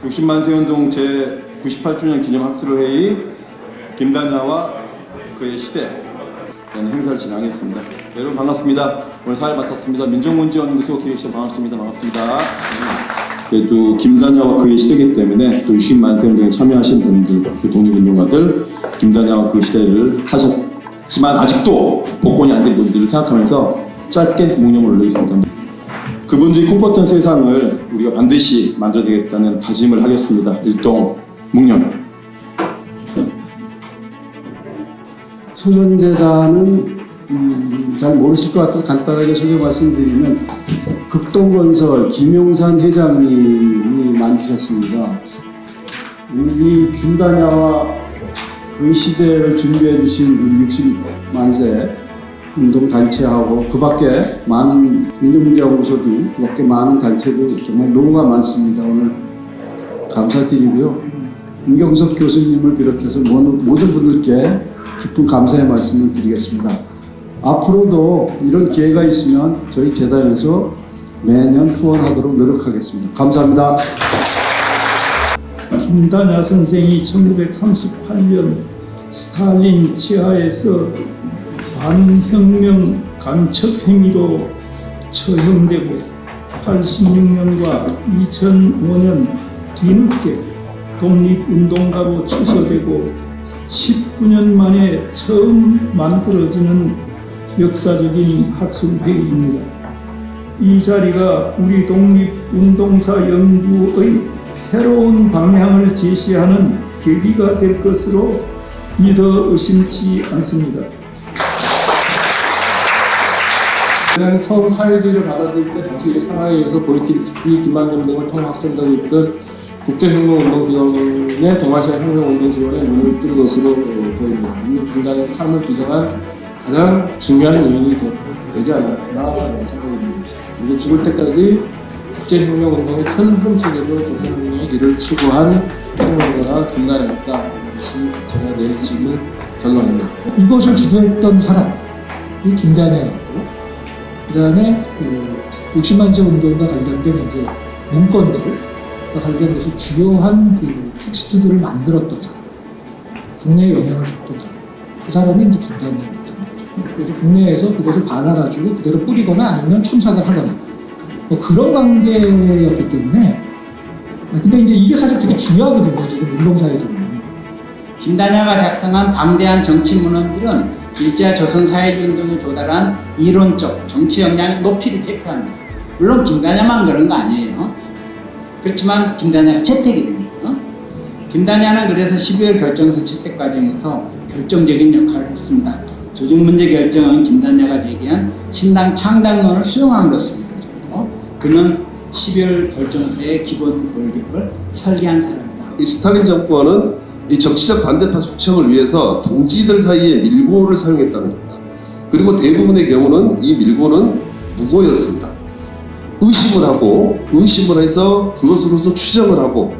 60만 세운동 제98주년 기념 학술회의 김다냐와 그의 시대라는 행사를 진행하겠습니다. 여러분 반갑습니다. 오늘 사회 맡았습니다. 민족문제연구소 기획실 반갑습니다. 그래도 김다냐와 그의 시대이기 때문에 또 60만 세운동에 참여하신 분들, 그 독립운동가들, 김다냐와 그 시대를 하셨지만 아직도 복권이 안 된 분들을 생각하면서 짧게 묵념을 올리겠습니다. 그분들이 꿈꿨던 세상을 우리가 반드시 만들어내겠다는 다짐을 하겠습니다. 일동 묵념. 소년재단은 잘 모르실 것 같아서 간단하게 소개 말씀드리면 극동건설 김용산 회장님이 만드셨습니다. 이 김다냐와 그 시대를 준비해 주신 60만세 운동단체하고 그 밖에 많은 민족문제연구소도 그 밖에 많은 단체도 정말 노고가 많습니다. 오늘 감사드리고요. 임경석 교수님을 비롯해서 모든 분들께 깊은 감사의 말씀을 드리겠습니다. 앞으로도 이런 기회가 있으면 저희 재단에서 매년 후원하도록 노력하겠습니다. 감사합니다. 김다냐 선생이 1938년 스탈린 지하에서 반혁명 간첩 행위로 처형되고 86년과 2005년 뒤늦게 독립운동가로 취소되고 19년 만에 처음 만들어지는 역사적인 학술회의입니다. 이 자리가 우리 독립운동사 연구의 새로운 방향을 제시하는 계기가 될 것으로 믿어 의심치 않습니다. 처음 사회주의를 받아들일 때 당시 상하이에 의해서 보리키스키, 김만점 등을 통합성되고 있던 국제혁명운동기관의 동아시아 혁명운동지원에 문을 뜬 것으로 보입니다. 민간의 삶을 규정한 가장 중요한 요인이 되지 않았나 생각합니다. 이제 죽을 때까지 국제혁명운동의 큰 흠집으로 조선민의 길을 추구한 혁명가가 김다냐였다. 이것이 제가 내리치는 결론입니다. 이것을 주도했던 사람이 김다냐였고, 그 다음에 60만세 운동과 관련된 이제 문건들과 관련돼서 주요한 텍스트들을 만들었던 사람, 국내에 영향을 줬던 사람, 그 사람이 이제 김다냐였던 거죠. 그래서 국내에서 그것을 받아가지고 그대로 뿌리거나 아니면 첨삭을 하거나 뭐 그런 관계였기 때문에. 근데 이제 이게 사실 되게 중요하거든요, 지금 운동사에서는. 김다냐가 작성한 방대한 정치 문헌들은 일제 조선 사회주의 운동에 도달한 이론적 정치 역량의 높이를 대표합니다. 물론 김다냐만 그런 거 아니에요. 그렇지만 김다냐가 채택이 됩니다. 김다냐는 그래서 12월 결정서 채택 과정에서 결정적인 역할을 했습니다. 조직문제 결정은 김다냐가 제기한 신당 창당론을 수용함으로써 그는 12월 결정서의 기본 골격을 설계한 사람입니다. 이 스탈린 정권은 이 정치적 반대파 숙청을 위해서 동지들 사이에 밀고를 사용했다는 겁니다. 그리고 대부분의 경우는 이 밀고는 무고였습니다. 의심을 해서 그것으로서 추정을 하고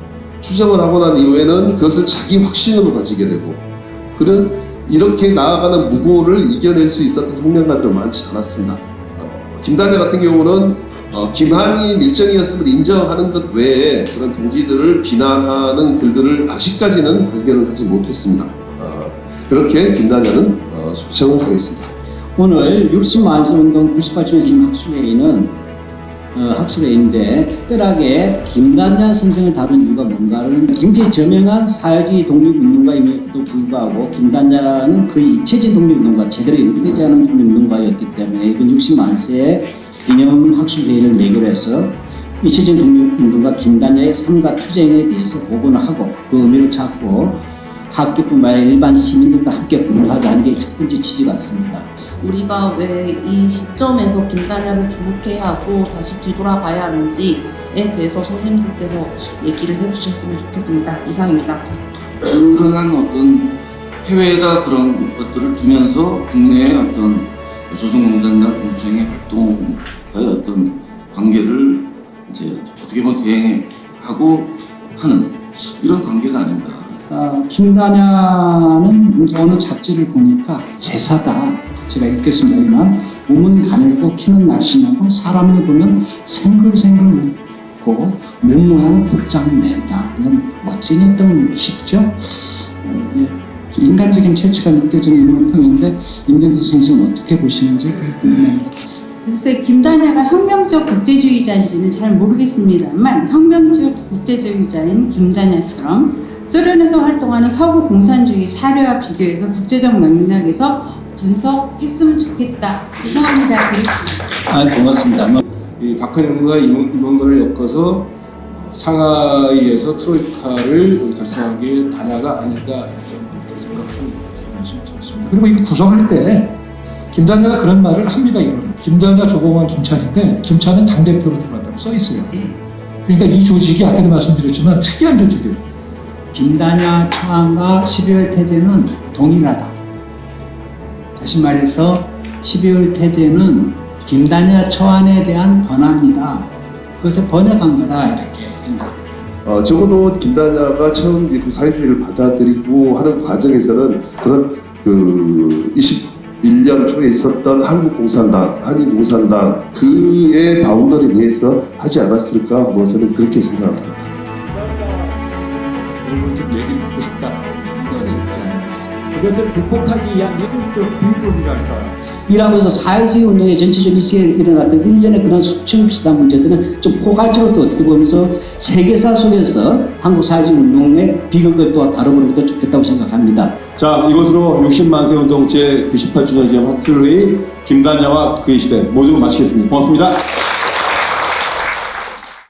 난 이후에는 그것을 자기 확신으로 가지게 되고, 그런 이렇게 나아가는 무고를 이겨낼 수 있었던 혁명가들은 많지 않았습니다. 김다냐 같은 경우는 김한이 밀정이었음을 인정하는 것 외에 그런 동지들을 비난하는 글들을 아직까지는 발견을 하지 못했습니다. 그렇게 김다냐는 숙청을 당했습니다. 오늘 60만세 운동 98주년 기념 학술회의는 학술회의인데 특별하게 김다냐 선생을 다룬 이유가 뭔가를 굉장히 저명한 사회주의 독립운동가임에도 불구하고 김다냐는 거의 잊혀진 독립운동가, 제대로 연구되지 않은 독립운동가였기 때문에 이번 60만세 기념 학술회의를 매개로 해서 잊혀진 독립운동가 김다냐의 삶과 투쟁에 대해서 보고를 하고 그 의미를 찾고 학교뿐만 아니라 일반 시민들과 함께 공부하자는 게 첫 번째 취지 같습니다. 우리가 왜 이 시점에서 김다냐를 주목해야 하고 다시 뒤돌아봐야 하는지에 대해서 선생님들께서 얘기를 해주셨으면 좋겠습니다. 이상입니다. 그러한 어떤 해외에다 그런 것들을 두면서 국내의 어떤 조선공단과 공청회 활동과의 어떤 관계를 이제 어떻게 보면 대행하고 하는 이런 관계가 아닌가. 김다냐는 어느 잡지를 보니까 제사다. 제가 읽겠습니다만 몸은 가늘고 키는 날씬하고 사람을 보면 생글생글 입고 무모한 복장을 낸다. 그건 멋쟁이였던 것이죠. 인간적인 체취가 느껴지는 이런 평인데 임경수 선생은 어떻게 보시는지 궁금합니다. 글쎄, 김다냐가 혁명적 국제주의자인지는 잘 모르겠습니다만 혁명적 국제주의자인 김다냐처럼 소련에서 활동하는 서구 공산주의 사례와 비교해서 국제적 맥락에서 분석했으면 좋겠다. 죄송합니다. 고맙습니다. 이 박헌영과 이몽걸을 엮어서 상하이에서 트로이카를 달성하기에 다냐가 아닐까 생각합니다. 그리고 이 구성할 때 김다냐가 그런 말을 합니다. 이거는. 김다냐, 조공환, 김찬인데 김찬은 당대표로 들어간다고 써 있어요. 그러니까 이 조직이 아까도 말씀드렸지만 특이한 조직이에요. 김다냐 처안과 12월 태제는 동일하다. 다시 말해서 12월 태제는 김다냐 처안에 대한 번안이다. 그것을 번역한 거다 이렇게 생각합니다. 적어도 김다냐가 처음 그 사회주의를 받아들이고 하는 과정에서는 그런 21년 초에 있었던 한국공산당, 한인공산당 그의 바운더리 내에서 하지 않았을까? 뭐 저는 그렇게 생각합니다. 그것을 극복하기 위한 예술적 비법이랄까. 이라면서 사회주의 운동의 전체적인 시기에 일어났던 일련의 그런 수치고 비슷한 문제들은 좀 포괄적으로 또 어떻게 보면서 세계사 속에서 한국 사회주의 운동의 비극을 또 다뤄보는 것도 좋겠다고 생각합니다. 자, 이것으로 60만 세 운동 제 98주년 기념 학술회의 김다냐와 그의 시대 모두 마치겠습니다. 고맙습니다.